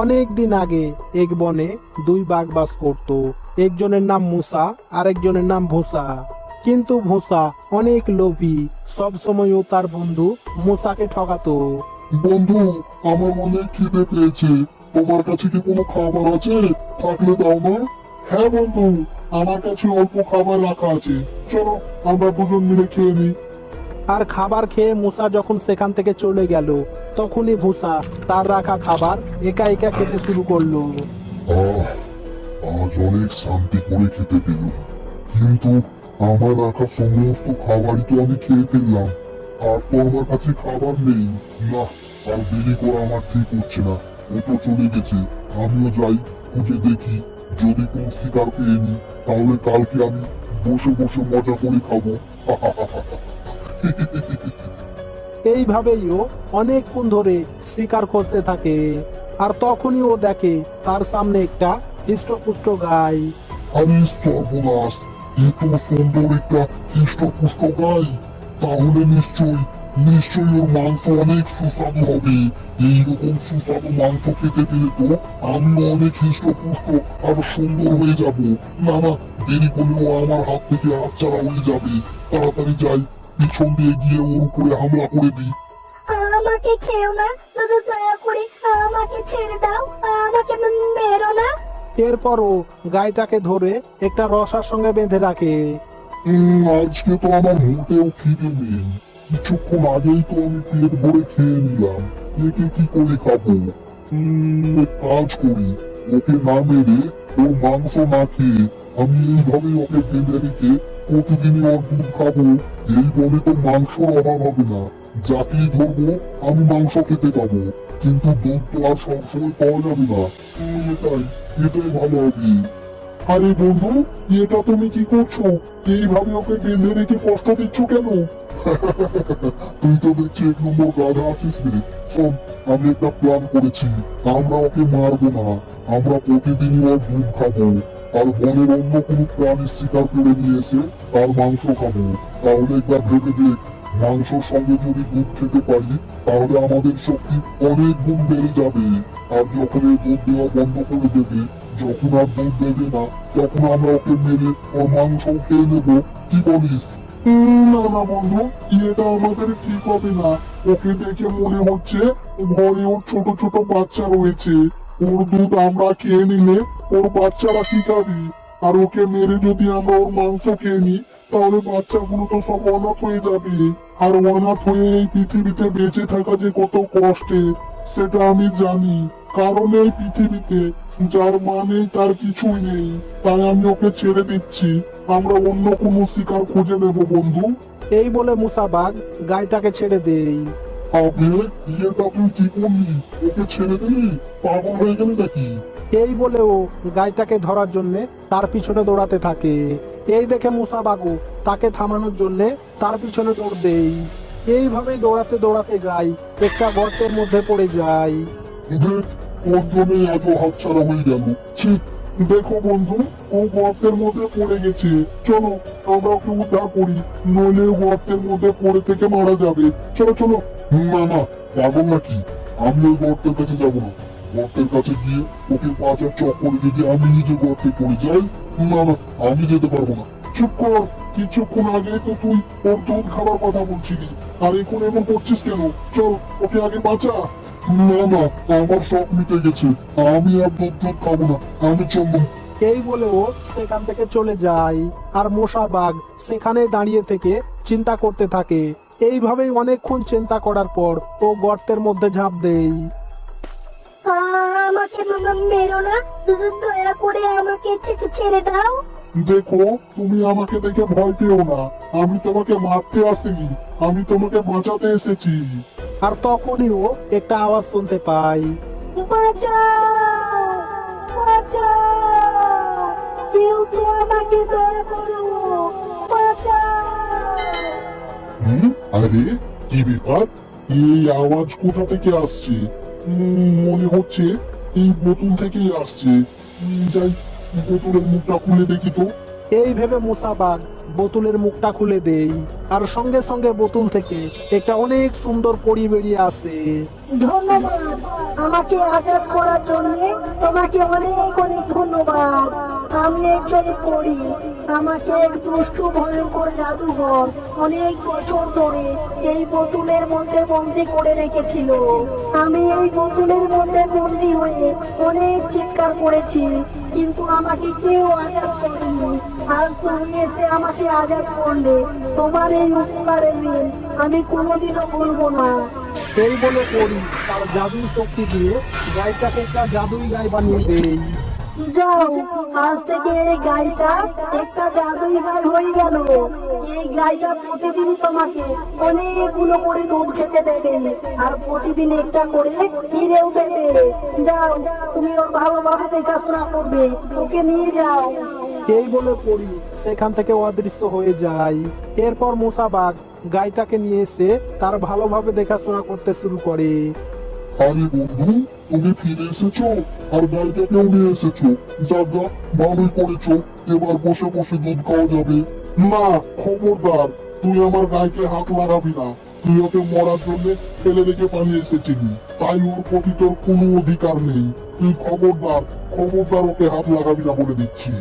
অনেক দিন আগে এক বনে দুই বাঘ বাস করত। একজনের নাম মুসা আর একজনের নাম ভুসা। কিন্তু ভুসা অনেক লোভী, সব সময় ও তার বন্ধু মুসাকে ঠকাতো। বন্ধু, আমার অনেক খিদে পেয়েছে। তোমার কাছে কি কোনো খাবার আছে? থাকলে দাও না। হ্যাঁ বন্ধু, আমার কাছে অল্প খাবার রাখা আছে। চলো আমরা দুজন মিলে খেয়ে নিই। আর খাবার খেয়ে মুসা যখন সেখান থেকে চলে গেল, তখনই ভুসা তার রাখা খাবার একা একা খেতে শুরু করলো। আহ, আজ অনেক শান্তি করে খেতে পেল, কিন্তু আমার রাখা সমস্ত খাবারই তো আমি খেয়ে ফেললাম। আর তো আমার কাছে খাবার নেই। না, আর দেরি করা আমার ঠিক হচ্ছে না। ও তো চলে গেছে, আমিও যাই, খুঁজে দেখি। যদি কোনো শিকার পেয়ে নি, তাহলে কালকে আমি বসে বসে মজা করে খাবো। এইভাবেই ও অনেকক্ষণ ধরে শিকার খুঁজতে থাকে। আর তখনই ও দেখে তার সামনে একটা হৃষ্টপুষ্ট গাই। আরে সর্বনাশ, এত সুন্দর একটা হৃষ্টপুষ্ট গাই। তাহলে নিশ্চয়ই ওর মাংস অনেক সুস্বাদু হবে। এইরকম সুস্বাদু মাংস খেতে পেলে তো আমিও অনেক হৃষ্টপুষ্ট আর সুন্দর হয়ে যাব। না না, দেরি করলেও আমার হাত থেকে হাতছাড়া হয়ে যাবে। তাড়াতাড়ি যাই, পিছন দিয়ে গিয়ে ওর উপরে হামলা করে দিই। আমাকে খেও না, দাদা দয়া করে আমাকে ছেড়ে দাও, আমাকে মেরো না। এরপর ও গাইটাকে ধরে একটা রসার সঙ্গে বেঁধে রাখে। আজকে তো আমার মোটেও খিদে নেই। কিছুক্ষণ আগেই তো আমি পেট ভরে খেয়ে নিলাম। একে কি করে খাবো? এক কাজ করি, ওকে না মেরে ওর মাংস না খেয়ে আমি এইভাবেই ওকে বেঁধে রেখে প্রতিদিনই ওর দুধ খাবো। এই বলে তো মাংসর অভাব হবে না। যাকেই ধরবো আমি মাংস খেতে পাবো, কিন্তু দুধ তো আর সবসময় পাওয়া যাবে না। এটাই এটাই ভালো হবে। আরে বন্ধু, এটা তুমি কি করছো? এইভাবে ওকে বেঁধে রেখে কষ্ট দিচ্ছ কেন? তুই তো দেখছি এক নম্বর গাধা আছিস রে। শোন, আমি একটা প্ল্যান করেছি। আমরা ওকে মারবো না, আমরা প্রতিদিনই ওর দুধ খাবো। আর বনের অন্য কোনো প্রাণী শিকার করে নিয়ে এসে তার মাংস খাবো। তাহলে একবার ভেবে দেখ, মাংসর সঙ্গে যদি দুধ খেতে পারি, তাহলে আমাদের শক্তি অনেক গুণ বেড়ে যাবে। আর যখন এই দুধ দেওয়া বন্ধ করে দেবে, যখন আর দুধ দেবে না, তখন আমরা ওকে মেরে ওর মাংস খেয়ে নেবো। কি বলিস? না না বন্ধু, এটা আমাদের ঠিক হবে না। ওকে দেখে মনে হচ্ছে ঘরে ওর ছোট ছোট বাচ্চা রয়েছে। ওর দুধ আমরা খেয়ে নিলে ওর বাচ্চারা কি খাবে? আর ওকে মেরে যদি আমরা ওর মাংস খেয়ে নিই, তাহলে বাচ্চাগুলো তো সব অনাথ হয়ে যাবে। আর অনাথ হয়ে এই পৃথিবীতে বেঁচে থাকা যে কত কষ্টের, সেটা আমি জানি। কারণ এই পৃথিবীতে যার মা নেই তার কিছুই নেই। তাই আমি ওকে ছেড়ে দিচ্ছি। আমরা অন্য কোনো শিকার খুঁজে নেব বন্ধু। এই বলে মুসা বাঘ গাইটাকে ছেড়ে দেয়। আবে, ইয়েটা তুই কি করলি? ওকে ছেড়ে দিলি? পাগল হয়ে গেলি নাকি? এই বলে ও গাইটাকে ধরার জন্য তার পিছনে দৌড়াতে থাকে। এই দেখে মুসা বাঘও তাকে থামানোর জন্য তার পিছনে দৌড় দেয়। এইভাবে দৌড়াতে দৌড়াতে গাই একটা গর্তের মধ্যে পড়ে যায়। দেখ, ওর জন্য এত হাতছাড়া হয়ে গেল। ছি! দেখো বন্ধু, ও গর্তের মধ্যে পড়ে গেছে। চলো আমরা ওকে উদ্ধার করি, নইলে ও গর্তের মধ্যে পড়ে থেকে মারা যাবে। চলো চলো। না না, পাগল নাকি? আমি ওই গর্তের কাছে যাবো না। গর্তের কাছে গিয়ে ওকে বাঁচার চক্করে যদি আমি নিজে গর্তে পড়ে যাই, না না, আমি যেতে পারবো না। চুপ কর, কিছুক্ষণ আগে তো তুই ওর দুধ খাবার কথা বলছিলি, আর এখন এমন করছিস কেন? চল, ওকে আগে বাঁচা। না না, আমার শখ মিটে গেছে। আমি আর দুধ খাবো না, আমি চললাম। এই বলে ও সেখান থেকে চলে যায়। আর মশা বাঘ সেখানে দাঁড়িয়ে থেকে চিন্তা করতে থাকে। এইভাবেই অনেকক্ষণ চিন্তা করার পর ও গর্তের মধ্যে ঝাঁপ দেয়। আমাকে মেরো না, দয়া করে আমাকে ছেড়ে দাও। দেখো, তুমি আমাকে দেখে ভয় পেও না। আমি তোমাকে মারতে আসিনি, আমি তোমাকে বাঁচাতে এসেছি। আর তখনই ও একটা আওয়াজ শুনতে পায়। বাঁচাও, বাঁচাও, কেউ তো আমাকে দয়া করো, বাঁচাও। আরে, কি ব্যাপার? এই আওয়াজ কোথা থেকে আসছে? মনে হচ্ছে এই বোতল থেকেই আসছে। যাই, বোতলের মুখটা খুলে দেখি তো। এই ভেবে মুসা বাঘ বোতলের মুখটা খুলে দেই, আর সঙ্গে সঙ্গে বোতল থেকে একটা অনেক সুন্দর পরি বেরিয়ে আসে। ধন্যবাদ আমাকে আজাদ করার জন্য, তোমাকে অনেক অনেক ধন্যবাদ। আমি একজন পড়ি, আমাকে এক দুষ্টু ভয়ঙ্কর জাদুঘর অনেক বছর ধরে এই বোতলের মধ্যে বন্দি করে রেখেছিল। আমি এই বোতলের মধ্যে বন্দি হয়ে অনেক চিৎকার করেছি, কিন্তু আমাকে কেউ আজাদ করেনি। আজ তুমি এসে আমাকে আজাদ করলে, তোমার এই উপকারের ঋণ আমি কোনোদিনও ভুলবো না। এই বলে পরি তার জাদুর শক্তি দিয়ে গাইটাকে একটা জাদুই গাই বানিয়ে দেই। যাও, আজ থেকে এই গাইটা একটা জাদুই গাই হয়ে গেল। এই গাইটা প্রতিদিন তোমাকে অনেকগুলো করে দুধ খেতে দেবে, আর প্রতিদিন একটা করে হিরেও দেবে। যাও, তুমি ওর ভালোভাবে দেখাশোনা করবে, ওকে নিয়ে যাও। এই বলে পরি সেখান থেকে অদৃশ্য হয়ে যায়। এরপর মুসা বাঘ গাইটাকে নিয়ে এসে তার ভালোভাবে দেখাশোনা করতে শুরু করে। আরে বন্ধু, তুমি ফিরে এসেছো আর গাড়িটাকেও নিয়ে এসেছো। যাগা, ভালোই করেছো। এবার বসে বসে দুধ খাওয়া যাবে। না, খবরদার, তুই আমার গাইকে হাত লাগাবি না। তুই ওকে মরার জন্য ফেলে রেখে পালিয়ে এসেছিলি, তাই ওর প্রতি তোর কোনো অধিকার নেই। তুই খবরদার খবরদার ওকে হাত লাগাবি না বলে দিচ্ছি।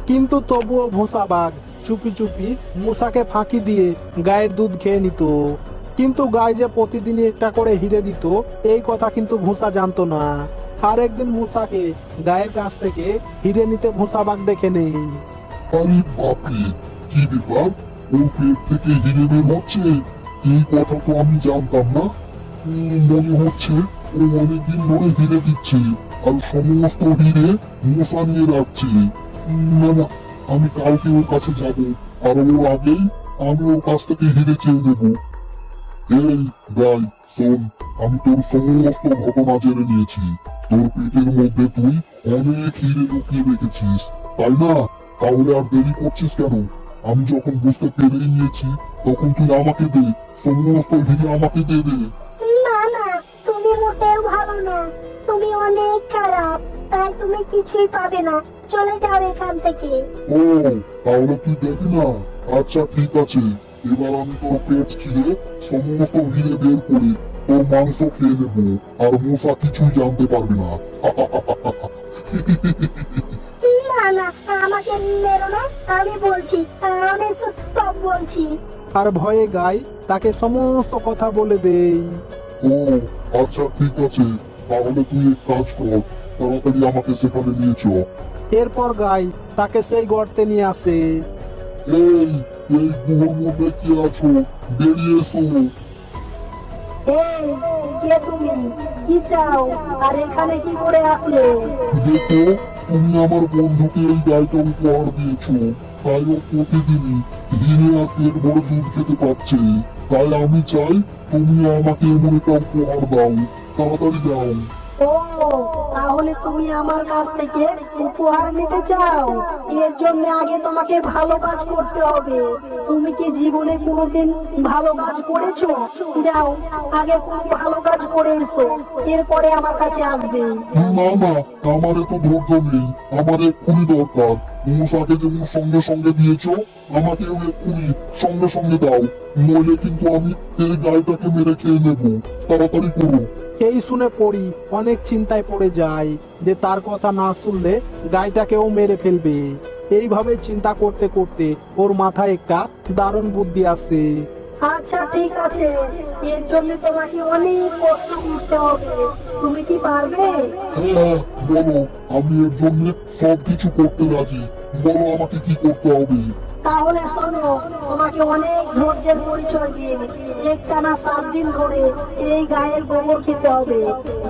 কিন্তু তবুও ভোসা বাঘ চুপি চুপি মুসাকে ফাঁকি দিয়ে গায়ের দুধ খেয়ে নিত। কিন্তু গায়ে যে প্রতিদিনই একটা করে হিরে দিত এই কথা কিন্তু ভোসা জানতো না। আর একদিন মুসাকে গায়ের কাছ থেকে হিরে নিতে ভোসা বাঘ দেখে নেই। আরে বাপরে, কি ব্যাপার? ওর পেট থেকে হিরে বের হচ্ছে? এই কথা তো আমি জানতাম না। মনে হচ্ছে ও অনেকদিন ধরে হিরে দিচ্ছে, আর সমস্ত হিরে মশা নিয়ে রাখছে। না না, আমি কালকে ওর কাছে যাব, আর ওর আগেই আমি ওর কাছ থেকে হিরে চেয়ে নেব। এই গাই, শোন, আমি তোর সমস্ত ঘটনা জেনে নিয়েছি। তোর পেটের মধ্যে তুই অনেক হিরে লুকিয়ে রেখেছিস, তাই না? তাহলে আর দেরি করছিস কেন? আমি যখন বুঝতে পেরেই নিয়েছি, তখন তুই আমাকে দে, সমস্ত হিরে আমাকে দে দে। না না, তুমি মোটেও ভালো না, তুমি অনেক খারাপ, তাই তুমি কিছুই পাবে না। চলে যাও এখান থেকে। ও, তাহলে তুই দেখি না। আচ্ছা ঠিক আছে, এবার আমি তোর পেট ছিঁড়ে সমস্ত হিরে বের করে তোর মাংস খেয়ে নেবো, আর মশা কিছুই জানতে পারবে না। না না, আমাকে মেরো না, আমি বলছি, আমি সব বলছি। আর ভয়ে গাই তাকে সমস্ত কথা বলে দেই। ও আচ্ছা ঠিক আছে, তাহলে তুই এক কাজ কর, তাড়াতাড়ি আমাকে সেখানে নিয়ে চ। এরপর গাই তাকে সেই গর্তে নিয়ে আসে। এই এই গুহর মধ্যে কি আছো? বেরিয়ে এসো। এই, কে তুমি? কি চাও? আর এখানে কি করে আসলে? দেখো, তুমি আমার বন্ধুকে এই গাইটা উপহার দিয়েছো, তাই ও প্রতিদিনই হিরে আর পেট ভরে দুধ খেতে পাচ্ছে। তাই আমি চাই তুমি আমাকে এমন একটা উপহার দাও, তাড়াতাড়ি দাও। ও, তাহলে তুমি আমার কাছ থেকে উপহার নিতে চাও? এর জন্য আগে তোমাকে ভালো কাজ করতে হবে। তুমি কি জীবনে কোনোদিন ভালো কাজ করেছো? যাও, আগে তুমি ভালো কাজ করে এসো, এরপরে আমার কাছে আসবে। না না, আমার এত ধৈর্য নেই, আমার এক্ষুনি দরকার। মশাকে যেমন সঙ্গে সঙ্গে দিয়েছো, আমাকেও এক্ষুনি সঙ্গে সঙ্গে দাও, নইলে কিন্তু আমি এই গাইটাকে মেরে খেয়ে নেবো। তাড়াতাড়ি করো। এই শুনে পড়ি অনেক চিন্তায় পড়ে যায় যে তার কথা না শুনলে গাইটাকেও মেরে ফেলবে। এইভাবে চিন্তা করতে করতে ওর মাথায় একটা দারুণ বুদ্ধি আসে। আচ্ছা ঠিক আছে, এর জন্য তোমাকে অনেক কষ্ট করতে হবে। তুমি কি পারবে? হ্যাঁ, বলো, আমি এর জন্য সবকিছু করতে রাজি। বলো আমাকে কি করতে হবে। তাহলে শোনো, তোমাকে অনেক ধৈর্যের পরিচয় দিয়ে একটানা 7 দিন ধরে এই গায়ের গোবর খেতে হবে।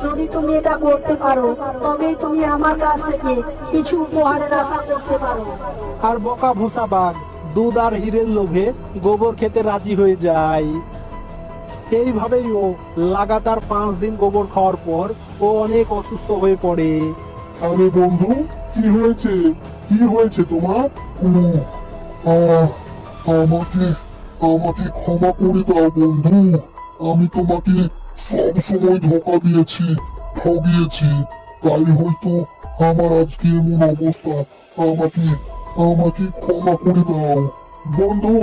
যদি তুমি এটা করতে পারো, তবেই তুমি আমার কাছ থেকে কিছু উপহারের আশা করতে পারো। আর বোকা ভোসা বাঘ দুধ আর হীরের লোভে গোবর খেতে রাজি হয়ে যায়। এইভাবেই ও লাগাতার 5 দিন গোবর খাওয়ার পর ও অনেক অসুস্থ হয়ে পড়ে। আরে বন্ধু, কি হয়েছে? কি হয়েছে তোমার? আমাকে আমাকে ক্ষমা করে দাও বন্ধু। আমি তোমাকে সব সময় ধোঁকা দিয়েছি, ঠগিয়েছি, তাই হয়তো আমার আজকে এমন অবস্থা। আমাকে আমাকে ক্ষমা করে দাও। বন্ধু,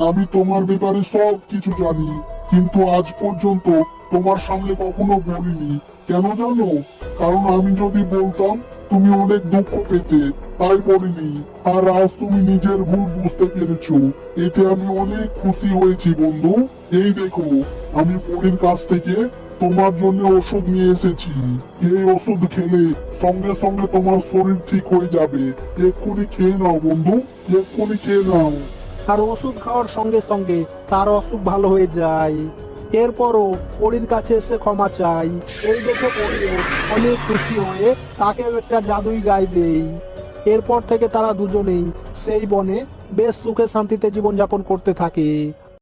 আমি তোমার ব্যাপারে সব কিছু জানি, কিন্তু আজ পর্যন্ত তোমার সামনে কখনো বলিনি। কেন জানো? কারণ আমি যদি বলতাম তুমি অনেক দুঃখ পেতে, তাই বলিনি। আর আজ তুমি নিজের ভুল বুঝতে পেরেছো, এতে আমি অনেক খুশি হয়েছি বন্ধু। এই দেখো, আমি পরীর কাছ থেকে তোমার জন্য ওষুধ নিয়ে এসেছি। এই ওষুধ খেলে সঙ্গে সঙ্গে তোমার শরীর ঠিক হয়ে যাবে। এক্ষুনি খেয়ে নাও বন্ধু, এক্ষুনি খেয়ে নাও। আর ওষুধ খাওয়ার সঙ্গে সঙ্গে তার অসুখ ভালো হয়ে যায়। এরপরও পরীর কাছে এসে ক্ষমা চাই। এই দেখে পরীও অনেক খুশি হয়ে তাকে একটা জাদুই গায়ে দেই। এরপর থেকে তারা দুজনেই সেই বনে বেশ সুখে শান্তিতে জীবনযাপন করতে থাকে।